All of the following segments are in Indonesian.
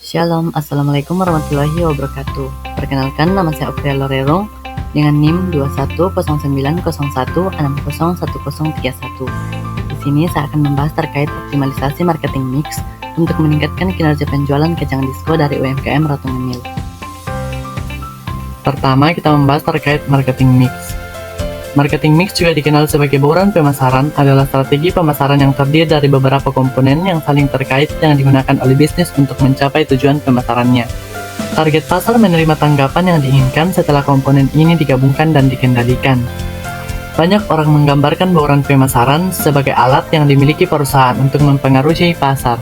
Shalom, Assalamualaikum warahmatullahi wabarakatuh. Perkenalkan, nama saya Okria Lorero dengan NIM 210901601031. Di sini saya akan membahas terkait optimalisasi marketing mix untuk meningkatkan kinerja penjualan kacang disco dari UMKM Ratu Ngemil. Pertama, kita membahas terkait marketing mix. Marketing mix juga dikenal sebagai bauran pemasaran, adalah strategi pemasaran yang terdiri dari beberapa komponen yang saling terkait yang digunakan oleh bisnis untuk mencapai tujuan pemasarannya. Target pasar menerima tanggapan yang diinginkan setelah komponen ini digabungkan dan dikendalikan. Banyak orang menggambarkan bauran pemasaran sebagai alat yang dimiliki perusahaan untuk mempengaruhi pasar.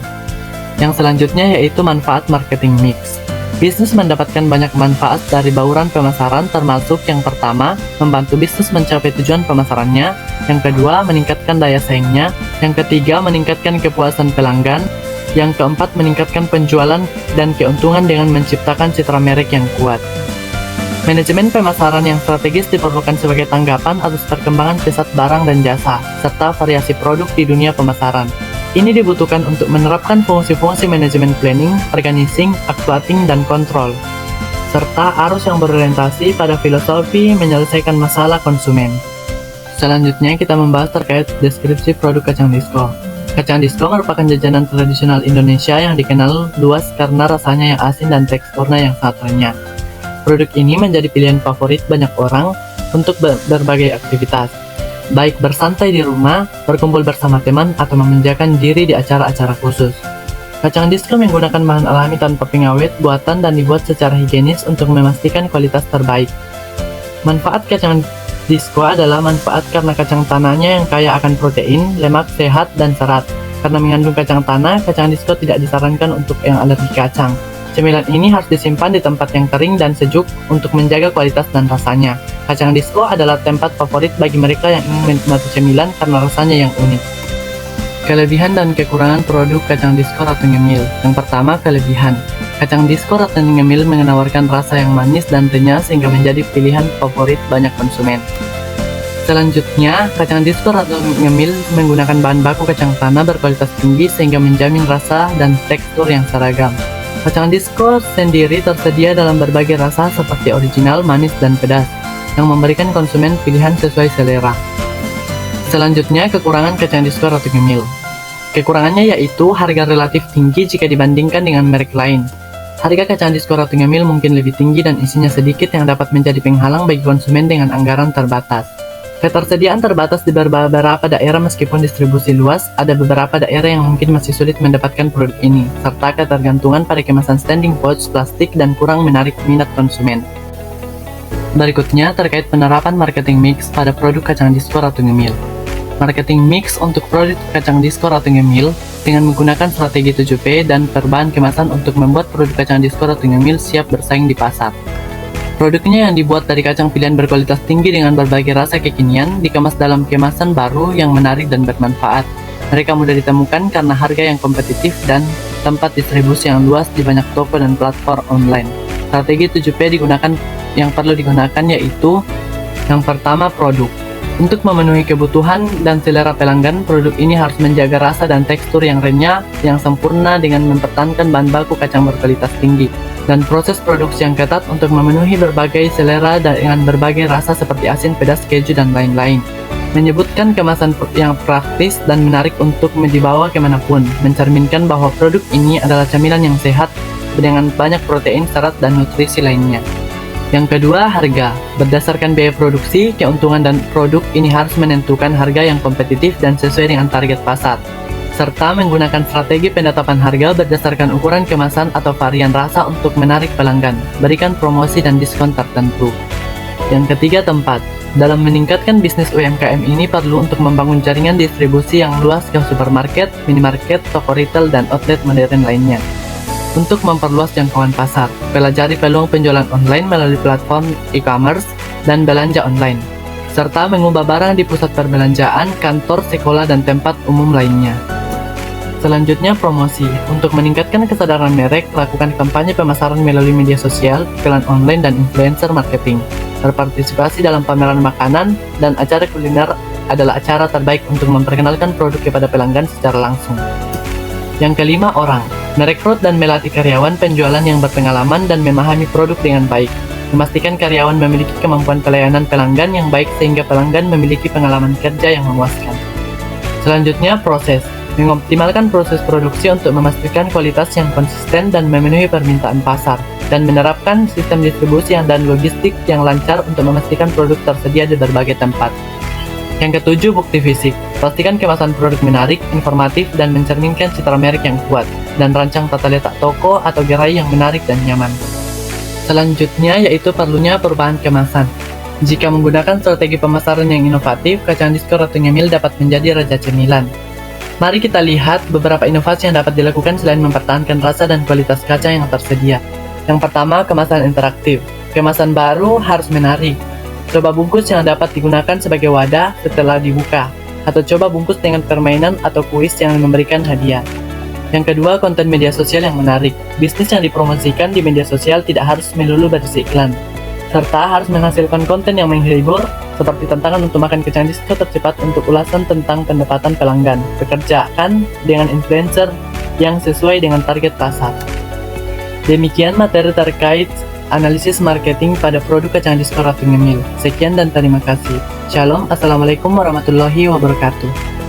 Yang selanjutnya yaitu manfaat marketing mix. Bisnis mendapatkan banyak manfaat dari bauran pemasaran, termasuk yang pertama, membantu bisnis mencapai tujuan pemasarannya, yang kedua, meningkatkan daya saingnya, yang ketiga, meningkatkan kepuasan pelanggan, yang keempat, meningkatkan penjualan dan keuntungan dengan menciptakan citra merek yang kuat. Manajemen pemasaran yang strategis diperlukan sebagai tanggapan atas perkembangan pesat barang dan jasa, serta variasi produk di dunia pemasaran. Ini dibutuhkan untuk menerapkan fungsi-fungsi manajemen planning, organizing, actuating, dan kontrol, serta arus yang berorientasi pada filosofi menyelesaikan masalah konsumen. Selanjutnya kita membahas terkait deskripsi produk kacang disco. Kacang disco merupakan jajanan tradisional Indonesia yang dikenal luas karena rasanya yang asin dan teksturnya yang sangat renyah. Produk ini menjadi pilihan favorit banyak orang untuk berbagai aktivitas, baik bersantai di rumah, berkumpul bersama teman, atau memanjakan diri di acara-acara khusus. Kacang disco menggunakan bahan alami tanpa pengawet buatan dan dibuat secara higienis untuk memastikan kualitas terbaik. Manfaat kacang disco adalah manfaat karena kacang tanahnya yang kaya akan protein, lemak, sehat, dan serat. Karena mengandung kacang tanah, kacang disco tidak disarankan untuk yang alergi kacang. Cemilan ini harus disimpan di tempat yang kering dan sejuk untuk menjaga kualitas dan rasanya. Kacang disco adalah tempat favorit bagi mereka yang ingin menikmati cemilan karena rasanya yang unik. Kelebihan dan kekurangan produk kacang disco Ratu Ngemil. Yang pertama, kelebihan. Kacang disco Ratu Ngemil menawarkan rasa yang manis dan renyah sehingga menjadi pilihan favorit banyak konsumen. Selanjutnya, kacang disco Ratu Ngemil menggunakan bahan baku kacang tanah berkualitas tinggi sehingga menjamin rasa dan tekstur yang seragam. Kacang disco sendiri tersedia dalam berbagai rasa seperti original, manis, dan pedas, yang memberikan konsumen pilihan sesuai selera. Selanjutnya, kekurangan kacang disco Ratu Ngemil. Kekurangannya yaitu harga relatif tinggi jika dibandingkan dengan merek lain. Harga kacang disco Ratu Ngemil mungkin lebih tinggi dan isinya sedikit yang dapat menjadi penghalang bagi konsumen dengan anggaran terbatas. Ketersediaan terbatas di beberapa daerah meskipun distribusi luas, ada beberapa daerah yang mungkin masih sulit mendapatkan produk ini, serta ketergantungan pada kemasan standing pouch plastik dan kurang menarik minat konsumen. Berikutnya terkait penerapan marketing mix pada produk kacang disco Ratu Ngemil. Marketing mix untuk produk kacang disco Ratu Ngemil dengan menggunakan strategi 7P dan perubahan kemasan untuk membuat produk kacang disco Ratu Ngemil siap bersaing di pasar. Produknya yang dibuat dari kacang pilihan berkualitas tinggi dengan berbagai rasa kekinian, dikemas dalam kemasan baru yang menarik dan bermanfaat. Mereka mudah ditemukan karena harga yang kompetitif dan tempat distribusi yang luas di banyak toko dan platform online. Strategi 7P yang perlu digunakan yaitu yang pertama, produk. Untuk memenuhi kebutuhan dan selera pelanggan, produk ini harus menjaga rasa dan tekstur yang renyah, yang sempurna dengan mempertahankan bahan baku kacang berkualitas tinggi, dan proses produksi yang ketat untuk memenuhi berbagai selera dengan berbagai rasa seperti asin, pedas, keju, dan lain-lain. Menyebutkan kemasan yang praktis dan menarik untuk dibawa kemanapun, mencerminkan bahwa produk ini adalah camilan yang sehat dengan banyak protein, serat, dan nutrisi lainnya. Yang kedua, harga. Berdasarkan biaya produksi, keuntungan dan produk ini harus menentukan harga yang kompetitif dan sesuai dengan target pasar, serta menggunakan strategi penetapan harga berdasarkan ukuran kemasan atau varian rasa untuk menarik pelanggan, berikan promosi dan diskon tertentu. Yang ketiga, tempat. Dalam meningkatkan bisnis UMKM ini perlu untuk membangun jaringan distribusi yang luas ke supermarket, minimarket, toko retail, dan outlet modern lainnya. Untuk memperluas jangkauan pasar, pelajari peluang penjualan online melalui platform e-commerce dan belanja online, serta mengubah barang di pusat perbelanjaan, kantor, sekolah, dan tempat umum lainnya. Selanjutnya, promosi. Untuk meningkatkan kesadaran merek, lakukan kampanye pemasaran melalui media sosial, iklan online, dan influencer marketing. Berpartisipasi dalam pameran makanan dan acara kuliner adalah acara terbaik untuk memperkenalkan produk kepada pelanggan secara langsung. Yang kelima, orang. Merekrut dan melatih karyawan penjualan yang berpengalaman dan memahami produk dengan baik. Memastikan karyawan memiliki kemampuan pelayanan pelanggan yang baik sehingga pelanggan memiliki pengalaman kerja yang memuaskan. Selanjutnya, proses. Mengoptimalkan proses produksi untuk memastikan kualitas yang konsisten dan memenuhi permintaan pasar, dan menerapkan sistem distribusi dan logistik yang lancar untuk memastikan produk tersedia di berbagai tempat. Yang ketujuh, bukti fisik. Pastikan kemasan produk menarik, informatif, dan mencerminkan citra merek yang kuat, dan rancang tata letak toko atau gerai yang menarik dan nyaman. Selanjutnya yaitu perlunya perubahan kemasan. Jika menggunakan strategi pemasaran yang inovatif, kacang diskon atau ngemil dapat menjadi raja cemilan. Mari kita lihat beberapa inovasi yang dapat dilakukan selain mempertahankan rasa dan kualitas kacang yang tersedia. Yang pertama, kemasan interaktif. Kemasan baru harus menarik. Coba bungkus yang dapat digunakan sebagai wadah setelah dibuka, atau coba bungkus dengan permainan atau kuis yang memberikan hadiah. Yang kedua, konten media sosial yang menarik. Bisnis yang dipromosikan di media sosial tidak harus melulu berisi iklan, serta harus menghasilkan konten yang menghibur, seperti tantangan untuk makan kacang diskon tercepat untuk ulasan tentang pendapatan pelanggan. Pekerjaan dengan influencer yang sesuai dengan target pasar. Demikian materi terkait analisis marketing pada produk kacang diskon atau ngemil. Sekian dan terima kasih. Shalom, Assalamualaikum warahmatullahi wabarakatuh.